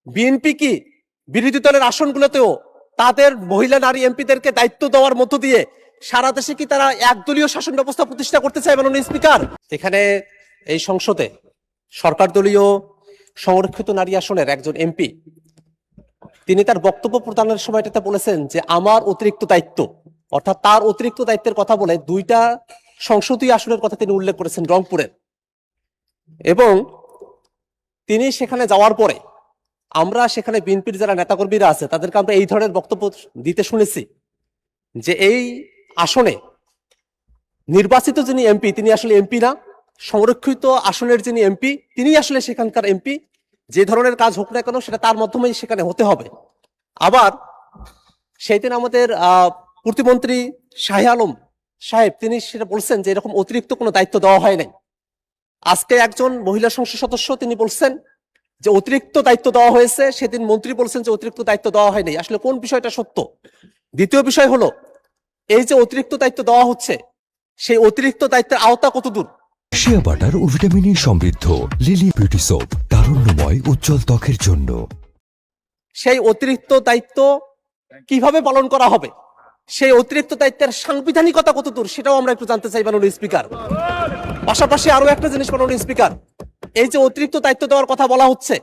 BNP কি বিরোধী দলের আসনগুলোতেও তাদের মহিলা নারী এমপিদেরকে দায়িত্ব দেওয়ার মধ্য দিয়ে সারা দেশে কি তারা একদলীয় শাসন ব্যবস্থা প্রতিষ্ঠা করতে চায় মাননীয় স্পিকার? এখানে এই সংসদে সরকার দলীয় সংরক্ষিত নারী আসনের একজন এমপি তিনি তার বক্তব্য প্রদানের সময়টাতে বলেছেন যে আমার অতিরিক্ত দায়িত্ব, অর্থাৎ তার অতিরিক্ত দায়িত্বের কথা বলে দুইটা সংসদীয় আসনের কথা তিনি উল্লেখ করেছেন রংপুরের। এবং তিনি সেখানে যাওয়ার পরে আমরা সেখানে বিএনপির যারা নেতাকর্মীরা আছে তাদেরকে আমরা এই ধরনের বক্তব্য দিতে শুনেছি যে এই আসনে নির্বাচিত যিনি এমপি তিনি আসলে এমপি না, সংরক্ষিত আসনের যিনি এমপি তিনি আসলে সেখানকার এমপি। যে ধরনের কাজ হোক না কেন সেটা তার মাধ্যমেই সেখানে হতে হবে। আবার সেই দিন আমাদের প্রতিমন্ত্রী শাহে আলম সাহেব তিনি সেটা বলছেন যে এরকম অতিরিক্ত কোনো দায়িত্ব দেওয়া হয় নাই। আজকে একজন মহিলা সংসদ সদস্য তিনি বলছেন যে অতিরিক্ত দায়িত্ব দেওয়া হয়েছে, সেদিন মন্ত্রী বলছেন যে অতিরিক্ত দায়িত্ব দেওয়া হয়নি। আসলে কোন বিষয়টা সত্য? দ্বিতীয় বিষয় হলো এই যে অতিরিক্ত দায়িত্ব দেওয়া হচ্ছে সেই অতিরিক্ত দায়িত্বের আওতা কতদূর? শিয়া বাটার ও ভিটামিন সমৃদ্ধ লিলি বিউটি সোপ, তারুণ্যময় উজ্জ্বল ত্বকের জন্য। সেই অতিরিক্ত দায়িত্ব কিভাবে পালন করা হবে, সেই অতিরিক্ত দায়িত্বের সাংবিধানিকতা কতদূর সেটাও আমরা একটু জানতে চাই মাননীয় স্পিকার। পাশাপাশি আরো একটা জিনিস মাননীয় স্পিকার, এই যে অতিরিক্ত দায়িত্ব দেওয়ার কথা বলা হচ্ছে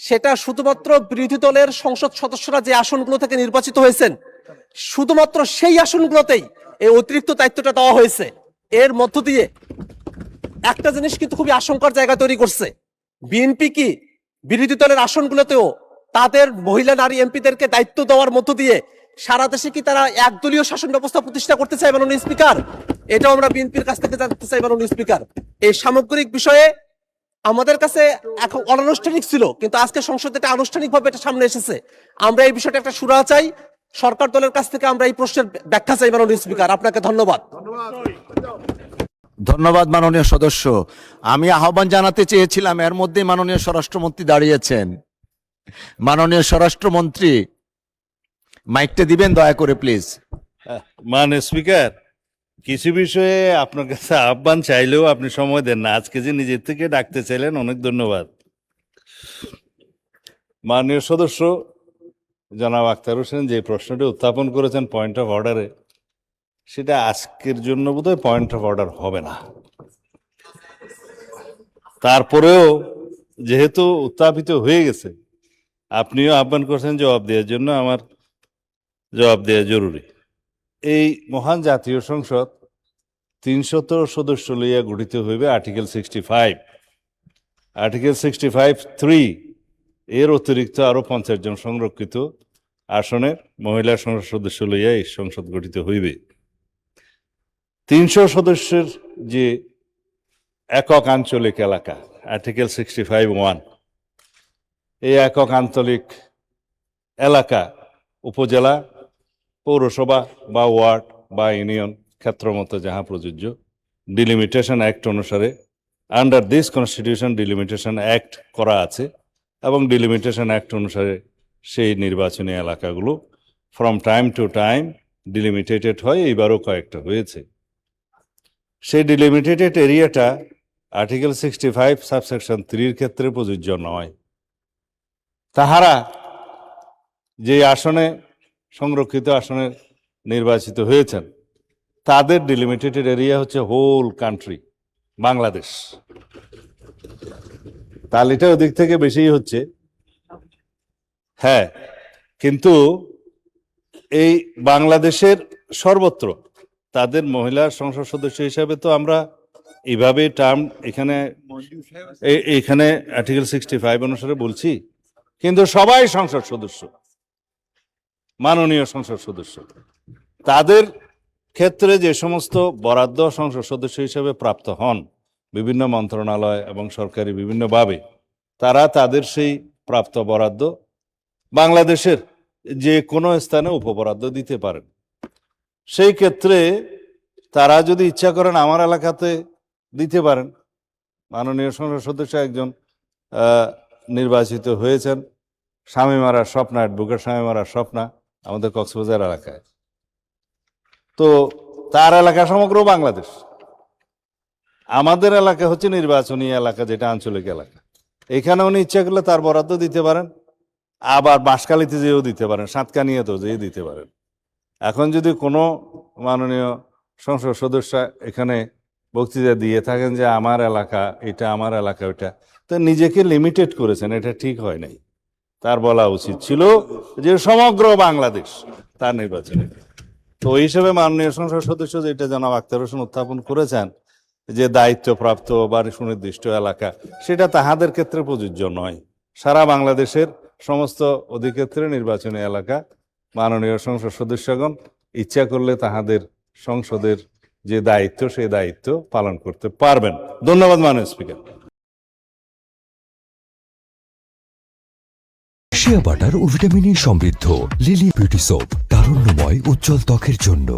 সেটা শুধুমাত্র বিরোধী দলের সংসদ সদস্যরা যে আসনগুলো থেকে নির্বাচিত হয়েছেন শুধুমাত্র সেই আসনগুলোতেই এই অতিরিক্ত দায়িত্বটা দেওয়া হয়েছে। এর মধ্য দিয়ে একটা জিনিস কিন্তু খুবই আশঙ্কার জায়গা তৈরি করছে, বিএনপি কি বিরোধী দলের আসনগুলোতেও তাদের মহিলা নারী এমপিদেরকে দায়িত্ব দেওয়ার মধ্য দিয়ে সারা দেশে কি তারা একদলীয় শাসন ব্যবস্থা প্রতিষ্ঠা করতে চায় মাননীয় স্পিকার? এটাও আমরা বিএনপির কাছ থেকে জানতে চাই মাননীয় স্পিকার। এই সামগ্রিক বিষয়ে আমাদের কাছে এখন অনানুষ্ঠানিক ছিল, কিন্তু আজকে সংসদে এটা আনুষ্ঠানিকভাবে এটা সামনে এসেছে। আমরা এই বিষয়টা একটা সুরাহা চাই, সরকার দলের কাছ থেকে আমরা এই প্রশ্নের ব্যাখ্যা চাই মাননীয় স্পিকার। আপনাকে ধন্যবাদ। ধন্যবাদ মাননীয় সদস্য। আমি আহ্বান জানাতে চেয়েছিলাম, এর মধ্যে মাননীয় স্বরাষ্ট্রমন্ত্রী দাঁড়িয়েছেন। মাননীয় স্বরাষ্ট্রমন্ত্রী মাইকটা দিবেন দয়া করে প্লিজ। মাননীয় স্পিকার, কিছু বিষয়ে আপনার কাছে আহ্বান চাইলেও আপনি সময় দেন না। আজকে যে নিজের থেকে ডাকতে চাইলেন, অনেক ধন্যবাদ। মাননীয় সদস্য জনাব আখতার হোসেন যে প্রশ্নটি উত্থাপন করেছেন পয়েন্ট অফ অর্ডারে, সেটা আজকের জন্য বোধহয় পয়েন্ট অফ অর্ডার হবে না। তারপরেও যেহেতু উত্থাপিত হয়ে গেছে, আপনিও আহ্বান করছেন জবাব দেওয়ার জন্য, আমার জবাব দেওয়া জরুরি। এই মহান জাতীয় সংসদ 300 সদস্য লইয়া গঠিত হইবে আর্টিকেল 65। আর্টিকেল 65(3) এর অতিরিক্ত আরো 50 জন সংরক্ষিত আসনের মহিলা সংসদ সদস্য লইয়া এই সংসদ গঠিত হইবে। 300 সদস্যের যে একক আঞ্চলিক এলাকা, আর্টিকেল 65(1), এই একক আঞ্চলিক এলাকা উপজেলা, পৌরসভা বা ওয়ার্ড বা ইউনিয়ন ক্ষেত্রমতো যাহা প্রযোজ্য, ডিলিমিটেশন অ্যাক্ট অনুসারে under this constitution delimitation act করা আছে এবং ডিলিমিটেশন অ্যাক্ট অনুসারে সেই নির্বাচনী এলাকাগুলো ফ্রম টাইম টু টাইম ডিলিমিটেটেড হয়। এইবারও কয়েকটা হয়েছে। সেই ডিলিমিটেটেড এরিয়াটা আর্টিকেল 65 সাবসেকশন 3 ক্ষেত্রে প্রযোজ্য নয়। তাহারা যে আসনে সংরক্ষিত আসনে নির্বাচিত হয়েছেন তাদের ডিলিমিটেটেড এরিয়া হচ্ছে হোল কান্ট্রি বাংলাদেশ। তাহলে এটা ওদিক থেকে বেশি হচ্ছে। হ্যাঁ, কিন্তু এই বাংলাদেশের সর্বত্র তাদের মহিলা সংসদ সদস্য হিসাবে তো আমরা এইভাবে টার্ম এখানে আর্টিকেল 65 অনুসারে বলছি, কিন্তু সবাই সংসদ সদস্য, মাননীয় সংসদ সদস্য। তাদের ক্ষেত্রে যে সমস্ত বরাদ্দ সংসদ সদস্য হিসেবে প্রাপ্ত হন বিভিন্ন মন্ত্রণালয় এবং সরকারি বিভিন্নভাবে, তারা তাদের সেই প্রাপ্ত বরাদ্দ বাংলাদেশের যে কোনো স্থানে উপবরাদ্দ দিতে পারেন। সেই ক্ষেত্রে তারা যদি ইচ্ছা করেন আমার এলাকাতে দিতে পারেন। মাননীয় সংসদ সদস্য একজন নির্বাচিত হয়েছেন শামীমারা স্বপ্না, অ্যাডভোকেট শামীমারা স্বপ্না, আমাদের কক্সবাজার এলাকায়। তো তার এলাকা সমগ্র বাংলাদেশ। আমাদের এলাকা হচ্ছে নির্বাচনী এলাকা, যেটা আঞ্চলিক এলাকা। এখানে উনি ইচ্ছা করলে তার বরাদ্দ দিতে পারেন, আবার বাঁশখালীতে যেও দিতে পারেন, সাতকানিয়াতেও যেয়ে দিতে পারেন। এখন যদি কোনো মাননীয় সংসদ সদস্য এখানে বক্তৃতা দিয়ে থাকেন যে আমার এলাকা এটা, আমার এলাকা ওইটা, তো নিজেকে লিমিটেড করেছেন, এটা ঠিক হয় নাই। তার বলা উচিত ছিল যে সমগ্র বাংলাদেশ তার নির্বাচনে। তো ওই হিসেবে মাননীয় সংসদ সদস্য যেটা জনাব আখতার হোসেন উত্থাপন করেছেন যে দায়িত্বপ্রাপ্ত বা সুনির্দিষ্ট এলাকা, সেটা তাহাদের ক্ষেত্রে প্রযোজ্য নয়। সারা বাংলাদেশের সমস্ত অধিক্ষেত্রে নির্বাচনী এলাকা মাননীয় সংসদ সদস্যগণ ইচ্ছা করলে তাহাদের সংসদের যে দায়িত্ব সেই দায়িত্ব পালন করতে পারবেন। ধন্যবাদ মাননীয় স্পিকার। শিয়া বাটার ও ভিটামিন ই সমৃদ্ধ লিলি বিউটি সোপ, তারুণ্যময় উজ্জ্বল ত্বকের জন্য।